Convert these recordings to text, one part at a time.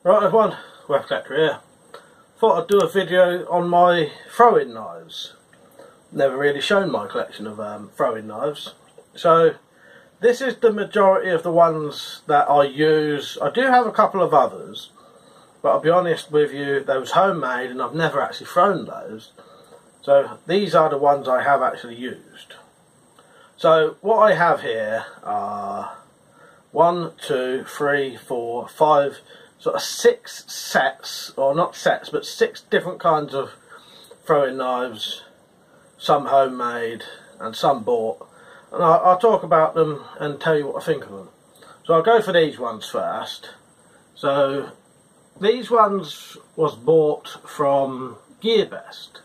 Right everyone, Web Collector here. Thought I'd do a video on my throwing knives. Never really shown my collection of throwing knives. So this is the majority of the ones that I use. I do have a couple of others, but I'll be honest with you, they was homemade and I've never actually thrown those. So these are the ones I have actually used. So what I have here are 1, 2, 3, 4, 5, sort of 6 sets, or not sets, but 6 different kinds of throwing knives, some homemade and some bought. And I'll talk about them and tell you what I think of them. So I'll go for these ones first. So these ones was bought from GearBest.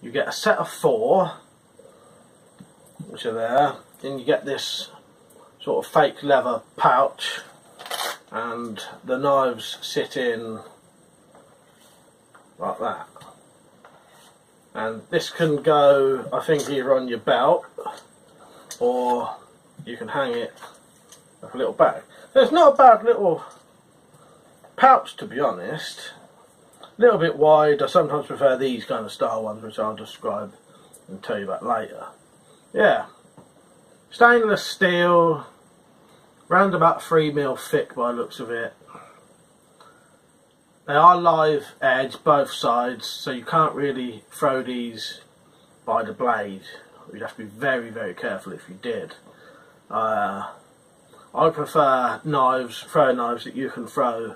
You get a set of 4, which are there. Then you get this sort of fake leather pouch, and the knives sit in like that. And this can go, I think, either on your belt or you can hang it like a little bag. So it's not a bad little pouch, to be honest. A little bit wide. I sometimes prefer these kind of style ones, which I'll describe and tell you about later. Yeah, stainless steel, round about 3mm thick by the looks of it. They are live edge both sides, so you can't really throw these by the blade. You'd have to be very, very careful if you did. I prefer knives, throwing knives that you can throw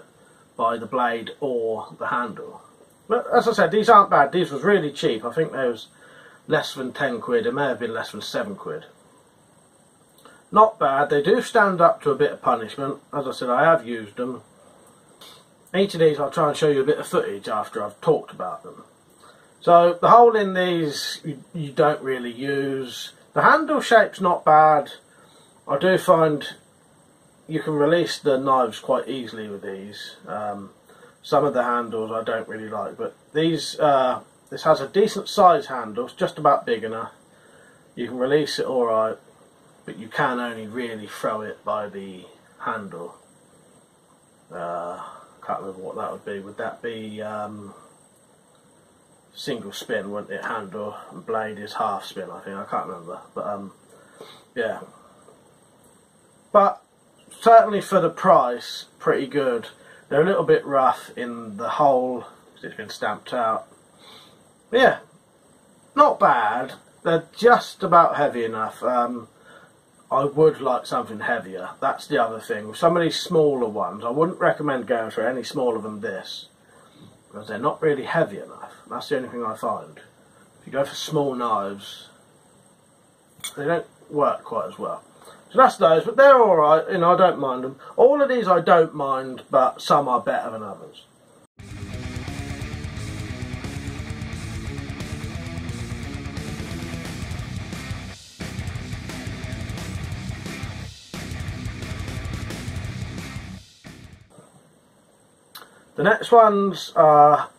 by the blade or the handle. But as I said, these aren't bad. These was really cheap. I think they was less than 10 quid. It may have been less than 7 quid. Not bad. They do stand up to a bit of punishment. As I said, I have used them. Each of these I'll try and show you a bit of footage after I've talked about them. So the hole in these you don't really use. The handle shape's not bad. I do find you can release the knives quite easily with these. Some of the handles I don't really like, but these this has a decent size handle. It's just about big enough. You can release it alright, but you can only really throw it by the handle. Can't remember what that would be. Would that be single spin, wouldn't it? Handle and blade is half spin, I think. I can't remember, but yeah. But certainly for the price, pretty good. They're a little bit rough in the hole because it's been stamped out. But yeah, not bad. They're just about heavy enough. I would like something heavier. That's the other thing. With some of these smaller ones, I wouldn't recommend going for any smaller than this, because they're not really heavy enough. That's the only thing I find. If you go for small knives, they don't work quite as well. So that's those, but they're alright, you know, I don't mind them. All of these I don't mind, but some are better than others. The next ones are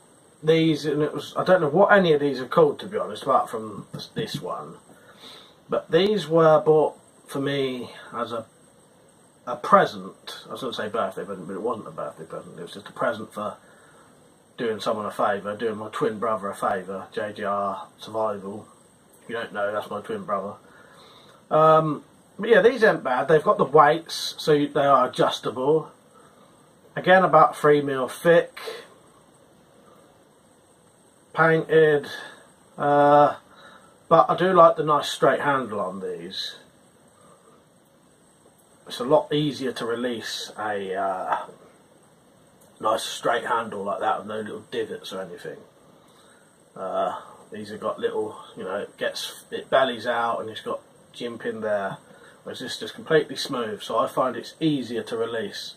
these, and I don't know what any of these are called, to be honest, apart from this one. But these were bought for me as a present. I was going to say birthday present, but it wasn't a birthday present. It was just a present for doing someone a favour, doing my twin brother a favour, JGR Survival. If you don't know, that's my twin brother. But yeah, these ain't bad. They've got the weights, so they are adjustable. Again, about 3mm thick, painted, but I do like the nice straight handle on these. It's a lot easier to release a nice straight handle like that with no little divots or anything. These have got little, you know, it bellies out and it's got jimp in there, whereas this is just completely smooth, so I find it's easier to release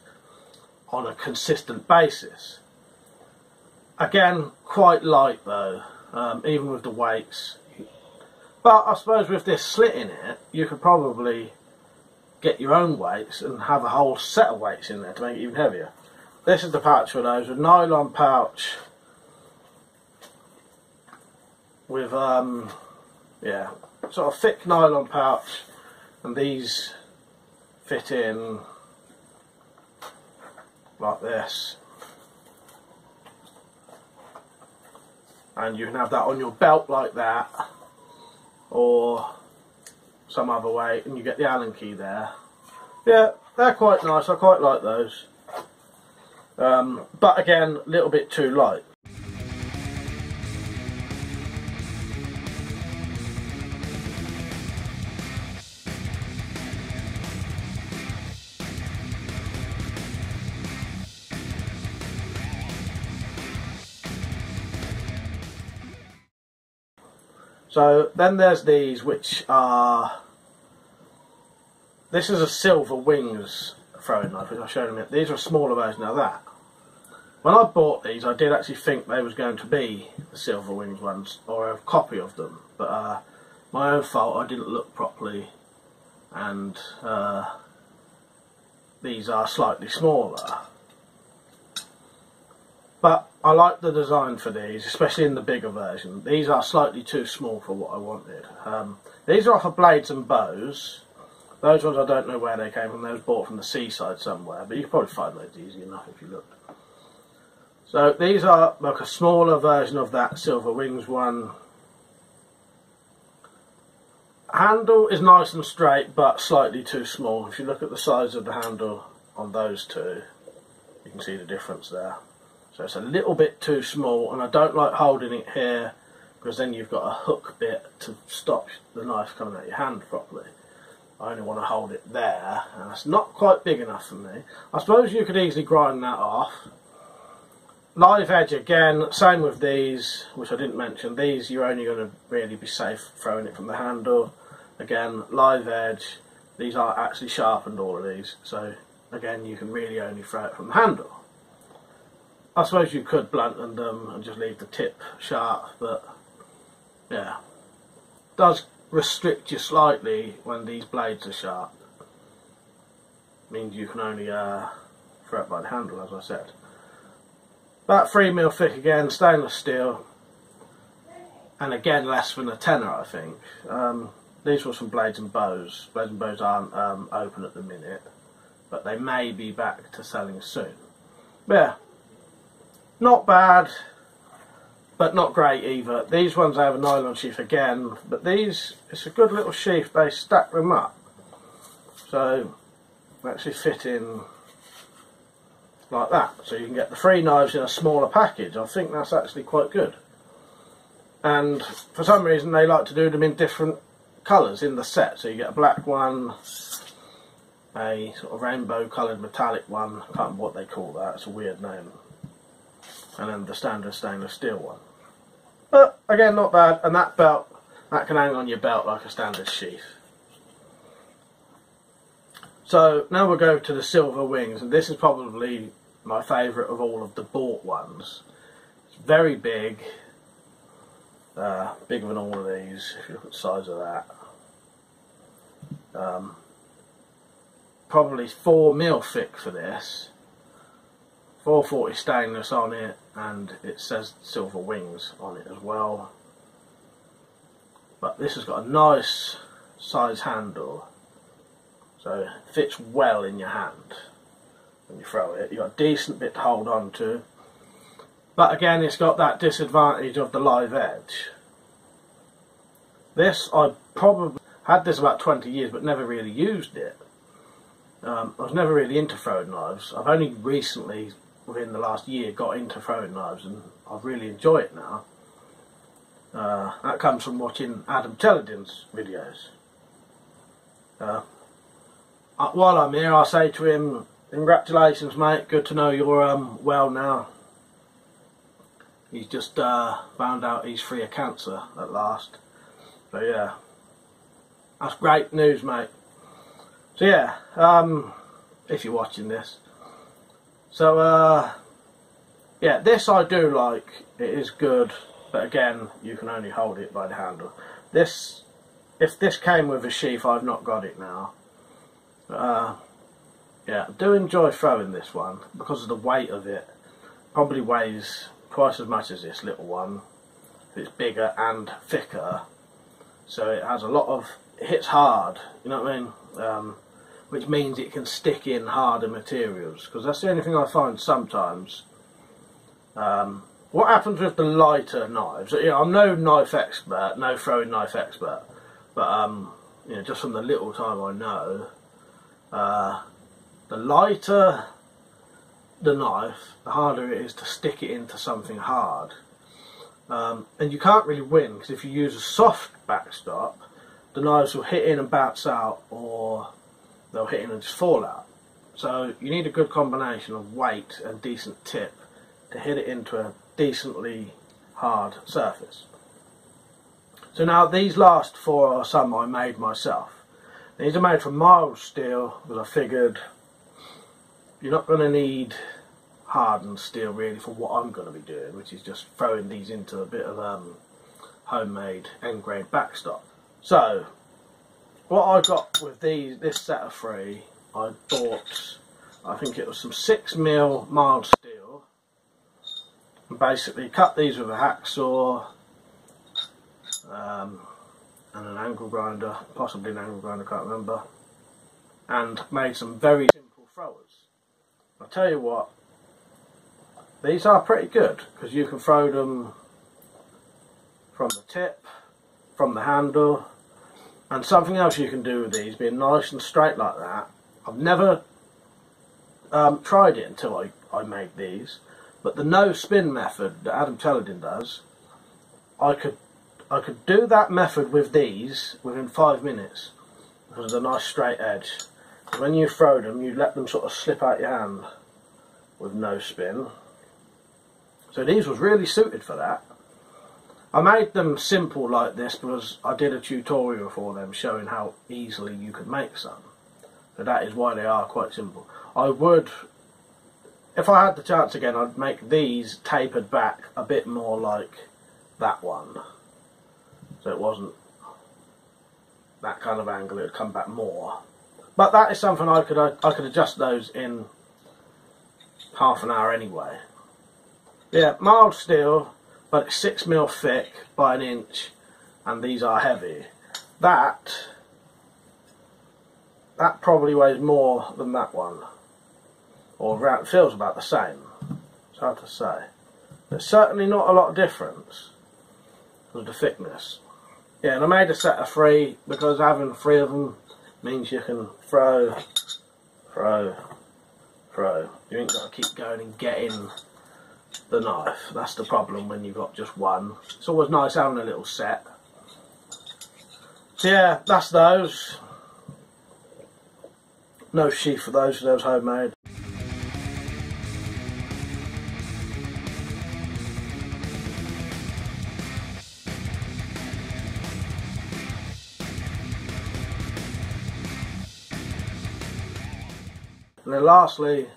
on a consistent basis. Again, quite light though, even with the weights. But I suppose with this slit in it, you could probably get your own weights and have a whole set of weights in there to make it even heavier. This is the pouch for those, with nylon pouch with yeah, sort of thick nylon pouch, and these fit in like this. and you can have that on your belt like that, or some other way, and you get the Allen key there. Yeah, they're quite nice, I quite like those. But again, a little bit too light. So then there's these, which are, this is a Silver Wings throwing knife, which I showed them. These are a smaller version of that. When I bought these, I did actually think they was going to be the Silver Wings ones, or a copy of them, but my own fault, I didn't look properly, and these are slightly smaller. But I like the design for these, especially in the bigger version. These are slightly too small for what I wanted. These are off of Blades and Bows. Those ones I don't know where they came from. They was bought from the seaside somewhere, but you can probably find those easy enough if you look. So these are like a smaller version of that Silver Wings one. Handle is nice and straight, but slightly too small. If you look at the size of the handle on those two, you can see the difference there. So it's a little bit too small, and I don't like holding it here, because then you've got a hook bit to stop the knife coming out your hand properly. I only want to hold it there, and it's not quite big enough for me. I suppose you could easily grind that off. Live edge again, same with these, which I didn't mention. These you're only going to really be safe throwing it from the handle. Again, live edge. These are actually sharpened, all of these, so again you can really only throw it from the handle. I suppose you could blunt them and just leave the tip sharp, but yeah, it does restrict you slightly when these blades are sharp. It means you can only throw it by the handle, as I said. About 3mm thick again, stainless steel, and again less than a tenner, I think. These were from Blades and Bows. Blades and Bows aren't open at the minute, but they may be back to selling soon. But yeah, not bad, but not great either. These ones have a nylon sheath again, but these, it's a good little sheath. They stack them up, so they actually fit in like that. So you can get the 3 knives in a smaller package. I think that's actually quite good. And for some reason they like to do them in different colours in the set. So you get a black one, a sort of rainbow coloured metallic one, I can't remember what they call that, it's a weird name, and then the standard stainless steel one. But again, not bad. And that belt, that can hang on your belt like a standard sheath. So now we'll go to the Silver Wings, and this is probably my favourite of all of the bought ones. It's very big, bigger than all of these if you look at the size of that. Probably 4mm thick for this. 440 stainless on it, and it says Silver Wings on it as well. But this has got a nice size handle, so it fits well in your hand when you throw it. You've got a decent bit to hold on to, but again it's got that disadvantage of the live edge. This, I probably had this about 20 years but never really used it. I was never really into throwing knives. I've only recently, within the last year, got into throwing knives, and I really enjoy it now. That comes from watching Adam Teledin's videos. While I'm here, I'll say to him, congratulations mate, good to know you're well now. He's just found out he's free of cancer at last. So yeah, that's great news mate. So yeah, if you're watching this. So yeah, this I do like, it is good, but again you can only hold it by the handle. This, if this came with a sheath, I've not got it now. Yeah, I do enjoy throwing this one because of the weight of it. Probably weighs twice as much as this little one. It's bigger and thicker, so it has a lot of, it hits hard, you know what I mean? Which means it can stick in harder materials, because that's the only thing I find sometimes. what happens with the lighter knives? You know, I'm no knife expert, no throwing knife expert, but you know, just from the little time I know, the lighter the knife, the harder it is to stick it into something hard. And you can't really win, because if you use a soft backstop, the knives will hit in and bounce out, or they'll hit in and just fall out. So you need a good combination of weight and decent tip to hit it into a decently hard surface. So now these last four are some I made myself. These are made from mild steel, because I figured you're not going to need hardened steel really for what I'm going to be doing, which is just throwing these into a bit of homemade end-grade backstop. So what I got with this set of three, I bought, I think it was some 6mm mild steel, and basically cut these with a hacksaw and an angle grinder, possibly an angle grinder, can't remember, and made some very simple throwers. I'll tell you what, these are pretty good, because you can throw them from the tip, from the handle, and something else you can do with these, being nice and straight like that. I've never tried it until I made these, but the no spin method that Adam Teledin does, I could do that method with these within 5 minutes, because of the nice straight edge. When you throw them, you let them sort of slip out your hand with no spin. So these was really suited for that. I made them simple like this because I did a tutorial for them showing how easily you could make some. So that is why they are quite simple. I would, if I had the chance again, I'd make these tapered back a bit more like that one. So it wasn't that kind of angle, it would come back more. But that is something I could adjust those in half an hour anyway. Yeah, mild steel, but it's 6mm thick by 1 inch, and these are heavy. That probably weighs more than that one, or around, feels about the same. It's hard to say. There's certainly not a lot of difference with the thickness. Yeah, and I made a set of 3 because having 3 of them means you can throw. You ain't got to keep going and getting the knife. That's the problem when you've got just one. It's always nice having a little set. So yeah, that's those. No sheath for those homemade. And then lastly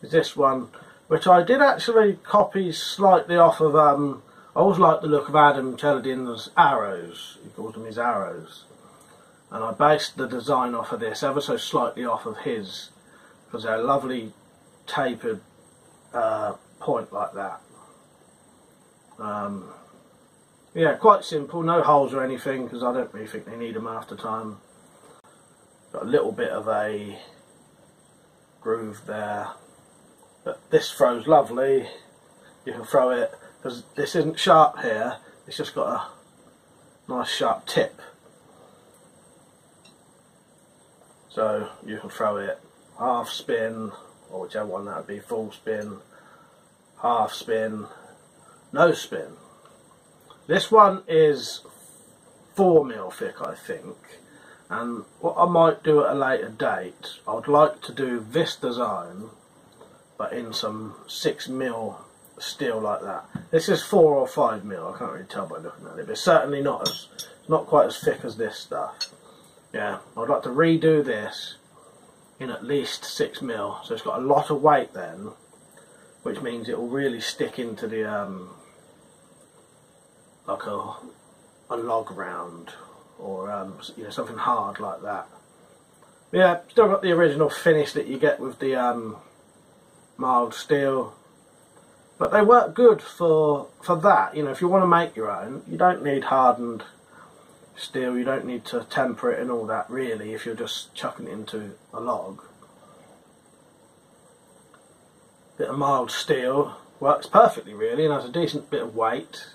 is this one, which I did actually copy slightly off of, I always liked the look of Adam Teledin's arrows, he called them his arrows. And I based the design off of this, ever so slightly off of his, because they're a lovely tapered point like that. Yeah, quite simple, no holes or anything, because I don't really think they need them after time. Got a little bit of a groove there, but this throws lovely. You can throw it, because this isn't sharp here, it's just got a nice sharp tip, so you can throw it half spin, or whichever one that would be, full spin, half spin, no spin. This one is 4mm thick, I think. And what I might do at a later date, I would like to do this design, but in some 6mm steel like that. This is 4 or 5mm, I can't really tell by looking at it, but it's certainly not quite as thick as this stuff. Yeah, I'd like to redo this in at least 6mm, so it's got a lot of weight then, which means it will really stick into the like a log round, or you know, something hard like that. Yeah, still got the original finish that you get with the mild steel, but they work good for that. You know, if you want to make your own, you don't need hardened steel, you don't need to temper it and all that really, if you're just chucking it into a log. Bit of mild steel, works perfectly really, and has a decent bit of weight.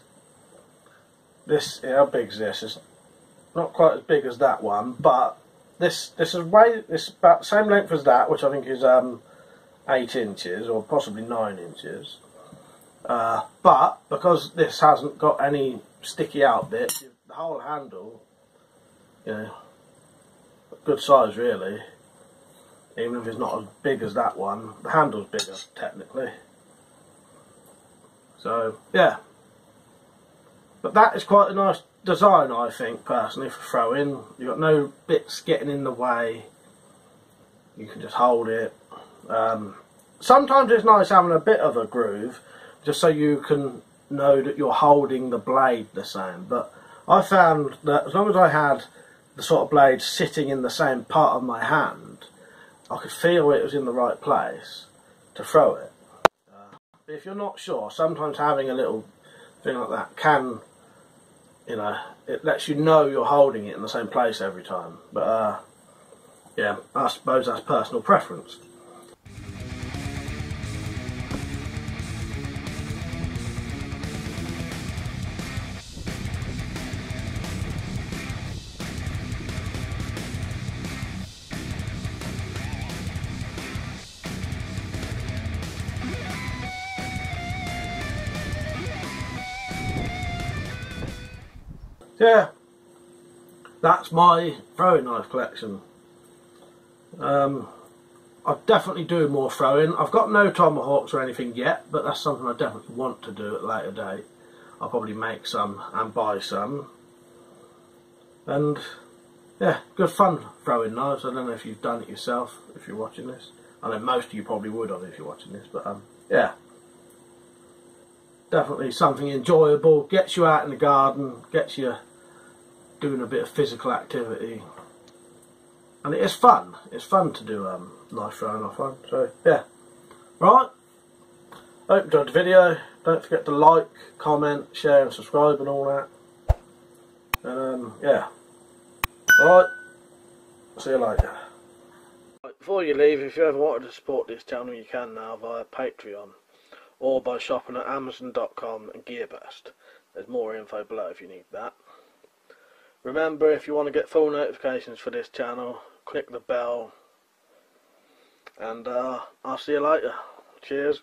This, how big is this? It's not quite as big as that one, but this is about the same length as that, which I think is 8 inches or possibly 9 inches. But because this hasn't got any sticky out bits, the whole handle, you know, good size really. Even if it's not as big as that one, the handle's bigger technically. So yeah, but that is quite a nice design, I think, personally, for throwing. You've got no bits getting in the way. You can just hold it. Sometimes it's nice having a bit of a groove, just so you can know that you're holding the blade the same. But I found that as long as I had the sort of blade sitting in the same part of my hand, I could feel it was in the right place to throw it. But if you're not sure, sometimes having a little thing like that can, you know, it lets you know you're holding it in the same place every time. But yeah, I suppose that's personal preference. Yeah, that's my throwing knife collection. I'll definitely do more throwing. I've got no tomahawks or anything yet, but that's something I definitely want to do at a later date. I'll probably make some and buy some. And yeah, good fun throwing knives. I don't know if you've done it yourself, if you're watching this. I know most of you probably would have if you're watching this, but yeah. Definitely something enjoyable, gets you out in the garden, gets you doing a bit of physical activity, and it is fun. It's fun to do knife throwing, I find. So yeah, right. Hope you enjoyed the video. Don't forget to like, comment, share, and subscribe, and all that. And yeah, alright. See you later. Before you leave, if you ever wanted to support this channel, you can now via Patreon or by shopping at Amazon.com and Gearbest. There's more info below if you need that. Remember, if you want to get full notifications for this channel, click the bell, and I'll see you later. Cheers.